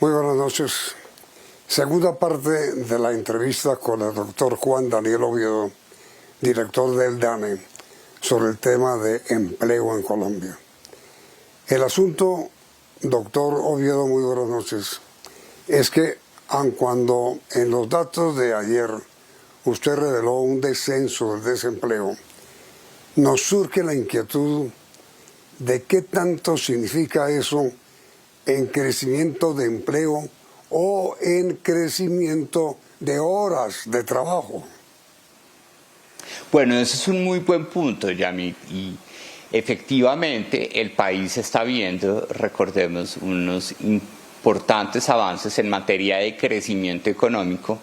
Muy buenas noches. Segunda parte de la entrevista con el doctor Juan Daniel Oviedo, director del DANE, sobre el tema de empleo en Colombia. El asunto, doctor Oviedo, muy buenas noches, es que aun cuando en los datos de ayer usted reveló un descenso del desempleo, nos surge la inquietud de qué tanto significa eso en crecimiento de empleo o en crecimiento de horas de trabajo. Bueno, ese es un muy buen punto, Yamit, y efectivamente el país está viendo, recordemos, unos importantes avances en materia de crecimiento económico,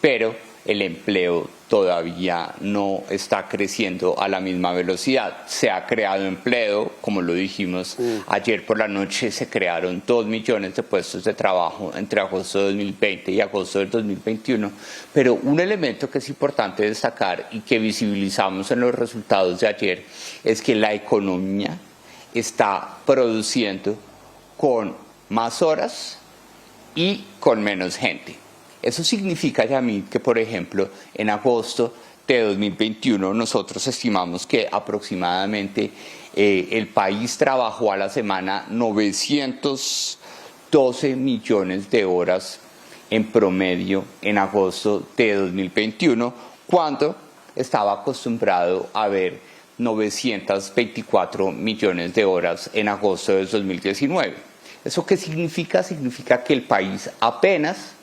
pero el empleo todavía no está creciendo a la misma velocidad. Se ha creado empleo, como lo dijimos ayer por la noche, se crearon 2 millones de puestos de trabajo entre agosto de 2020 y agosto del 2021, pero un elemento que es importante destacar y que visibilizamos en los resultados de ayer es que la economía está produciendo con más horas y con menos gente. Eso significa, Yamit, que por ejemplo en agosto de 2021 nosotros estimamos que aproximadamente el país trabajó a la semana 912 millones de horas en promedio en agosto de 2021, cuando estaba acostumbrado a ver 924 millones de horas en agosto de 2019. ¿Eso qué significa? Significa que el país apenas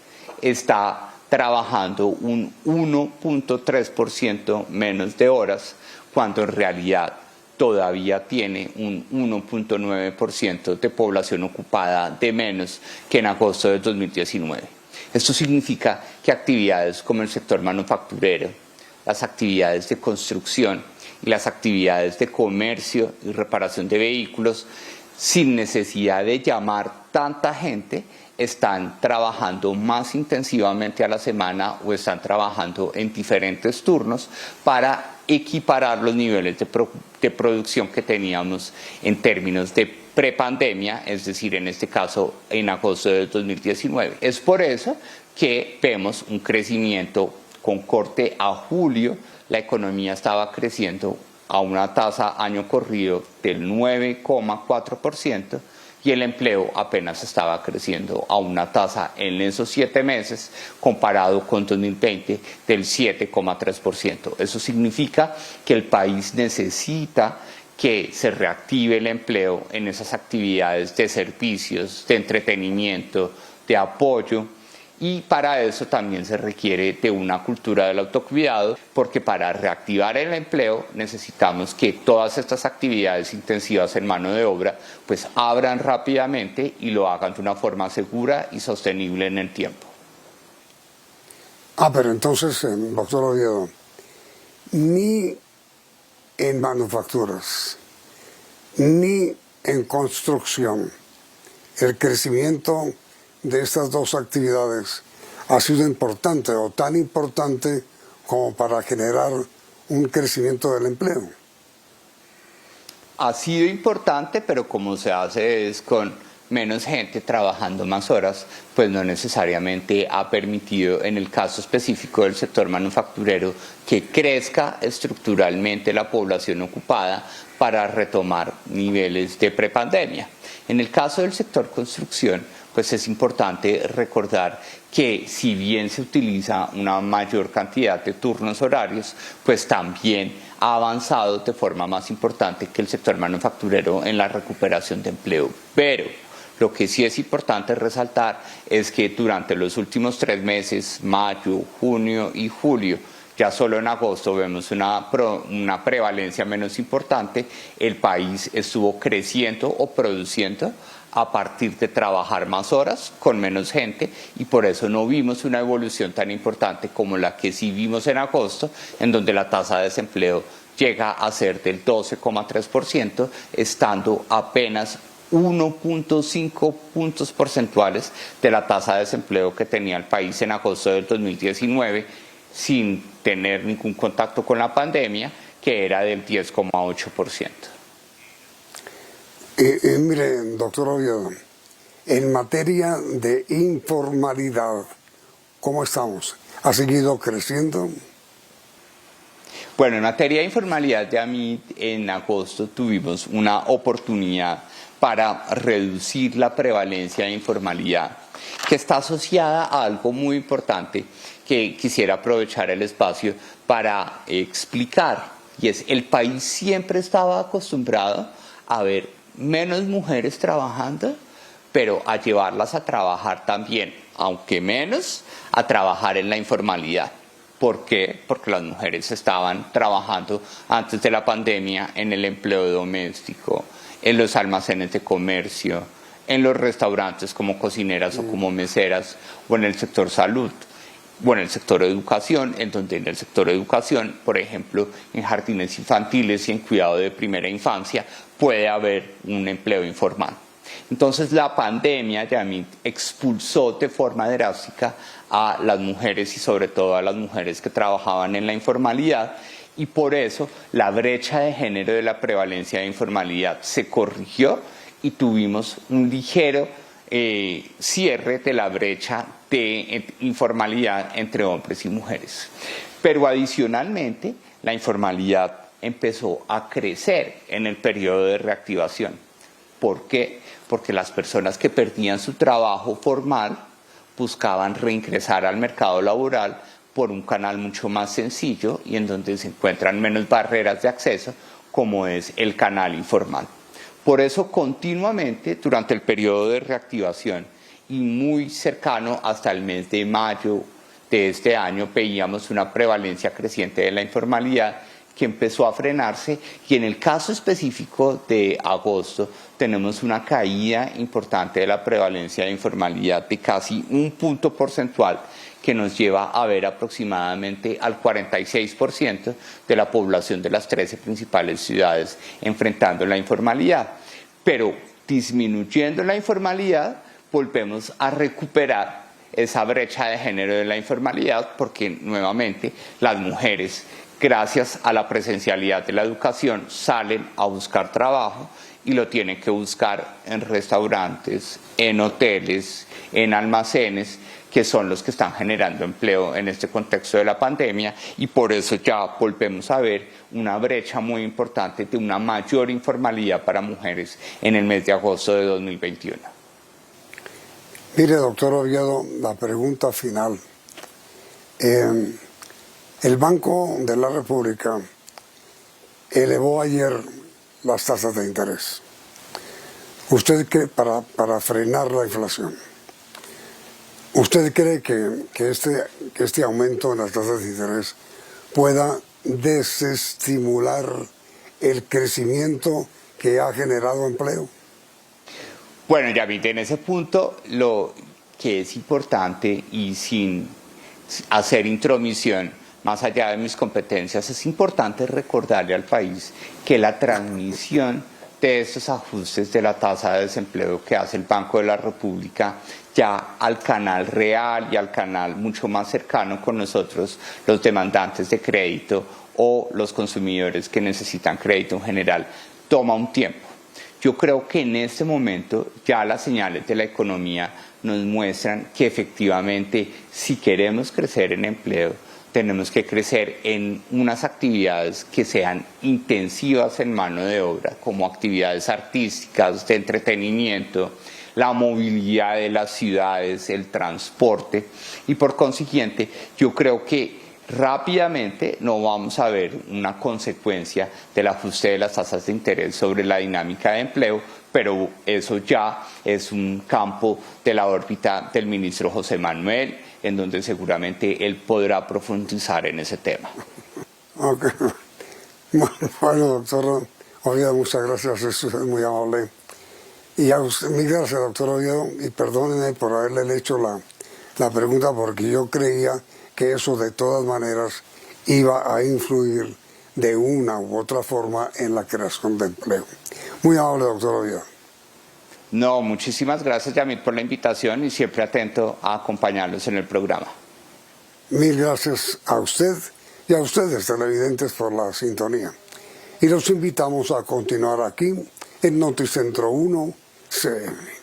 está trabajando un 1.3% menos de horas, cuando en realidad todavía tiene un 1.9% de población ocupada de menos que en agosto de 2019. Esto significa que actividades como el sector manufacturero, las actividades de construcción y las actividades de comercio y reparación de vehículos, sin necesidad de llamar tanta gente, están trabajando más intensivamente a la semana o están trabajando en diferentes turnos para equiparar los niveles de producción que teníamos en términos de prepandemia, es decir, en este caso en agosto de 2019. Es por eso que vemos un crecimiento con corte a julio. La economía estaba creciendo a una tasa año corrido del 9,4%, y el empleo apenas estaba creciendo a una tasa en esos 7 meses, comparado con 2020, del 7,3%. Eso significa que el país necesita que se reactive el empleo en esas actividades de servicios, de entretenimiento, de apoyo. Y para eso también se requiere de una cultura del autocuidado, porque para reactivar el empleo necesitamos que todas estas actividades intensivas en mano de obra pues abran rápidamente y lo hagan de una forma segura y sostenible en el tiempo. Pero entonces, doctor Oviedo, ni en manufacturas, ni en construcción, el crecimiento de estas dos actividades ha sido importante o tan importante como para generar un crecimiento del empleo. Ha sido importante, pero como se hace es con menos gente trabajando más horas, pues no necesariamente ha permitido, en el caso específico del sector manufacturero, que crezca estructuralmente la población ocupada para retomar niveles de prepandemia. En el caso del sector construcción, pues es importante recordar que si bien se utiliza una mayor cantidad de turnos horarios, pues también ha avanzado de forma más importante que el sector manufacturero en la recuperación de empleo. Pero lo que sí es importante resaltar es que durante los últimos 3 meses, mayo, junio y julio, ya solo en agosto vemos una prevalencia menos importante, el país estuvo creciendo o produciendo a partir de trabajar más horas con menos gente, y por eso no vimos una evolución tan importante como la que sí vimos en agosto, en donde la tasa de desempleo llega a ser del 12,3%, estando apenas 1.5 puntos porcentuales de la tasa de desempleo que tenía el país en agosto del 2019, sin tener ningún contacto con la pandemia, que era del 10,8%. Mire, doctor Oviedo, En materia de informalidad, ¿cómo estamos? ¿Ha seguido creciendo? Bueno, en materia de informalidad, en agosto tuvimos una oportunidad para reducir la prevalencia de informalidad, que está asociada a algo muy importante que quisiera aprovechar el espacio para explicar, y es: el país siempre estaba acostumbrado a ver menos mujeres trabajando, pero a llevarlas a trabajar también, aunque menos, a trabajar en la informalidad. ¿Por qué? Porque las mujeres estaban trabajando antes de la pandemia en el empleo doméstico, en los almacenes de comercio, en los restaurantes como cocineras o como meseras, o en el sector salud, o en el sector educación, en el sector educación, por ejemplo, en jardines infantiles y en cuidado de primera infancia, puede haber un empleo informal. Entonces la pandemia expulsó de forma drástica a las mujeres, y sobre todo a las mujeres que trabajaban en la informalidad, y por eso la brecha de género de la prevalencia de informalidad se corrigió y tuvimos un ligero cierre de la brecha de informalidad entre hombres y mujeres. Pero adicionalmente, la informalidad empezó a crecer en el periodo de reactivación. ¿Por qué? Porque las personas que perdían su trabajo formal buscaban reingresar al mercado laboral por un canal mucho más sencillo y en donde se encuentran menos barreras de acceso, como es el canal informal. Por eso continuamente durante el periodo de reactivación y muy cercano hasta el mes de mayo de este año veíamos una prevalencia creciente de la informalidad que empezó a frenarse, y en el caso específico de agosto tenemos una caída importante de la prevalencia de informalidad de casi un punto porcentual, que nos lleva a ver aproximadamente al 46% de la población de las 13 principales ciudades enfrentando la informalidad. Pero disminuyendo la informalidad, volvemos a recuperar esa brecha de género de la informalidad, porque nuevamente las mujeres, gracias a la presencialidad de la educación, salen a buscar trabajo y lo tienen que buscar en restaurantes, en hoteles, en almacenes, que son los que están generando empleo en este contexto de la pandemia, y por eso ya volvemos a ver una brecha muy importante de una mayor informalidad para mujeres en el mes de agosto de 2021. Mire, doctor Oviedo, la pregunta final. El Banco de la República elevó ayer las tasas de interés. ¿Usted cree, para frenar la inflación, usted cree que este aumento en las tasas de interés pueda desestimular el crecimiento que ha generado empleo? Bueno, Yamit, en ese punto lo que es importante, y sin hacer intromisión más allá de mis competencias, es importante recordarle al país que la transmisión de estos ajustes de la tasa de desempleo que hace el Banco de la República ya al canal real y al canal mucho más cercano con nosotros, los demandantes de crédito o los consumidores que necesitan crédito en general, toma un tiempo. Yo creo que en este momento ya las señales de la economía nos muestran que efectivamente, si queremos crecer en empleo, tenemos que crecer en unas actividades que sean intensivas en mano de obra, como actividades artísticas, de entretenimiento, la movilidad de las ciudades, el transporte, y por consiguiente yo creo que rápidamente no vamos a ver una consecuencia del ajuste de las tasas de interés sobre la dinámica de empleo, pero eso ya es un campo de la órbita del ministro José Manuel, en donde seguramente él podrá profundizar en ese tema. Okay. Bueno, doctor Oviedo, muchas gracias, es muy amable. Y a usted, mil gracias, doctor Oviedo, y perdónenme por haberle hecho la pregunta, porque yo creía que eso de todas maneras iba a influir de una u otra forma en la creación de empleo. Muy amable, doctor Oviedo. No, muchísimas gracias, Yamit, por la invitación, y siempre atento a acompañarlos en el programa. Mil gracias a usted y a ustedes, televidentes, por la sintonía. Y los invitamos a continuar aquí en Noticentro 1 CM.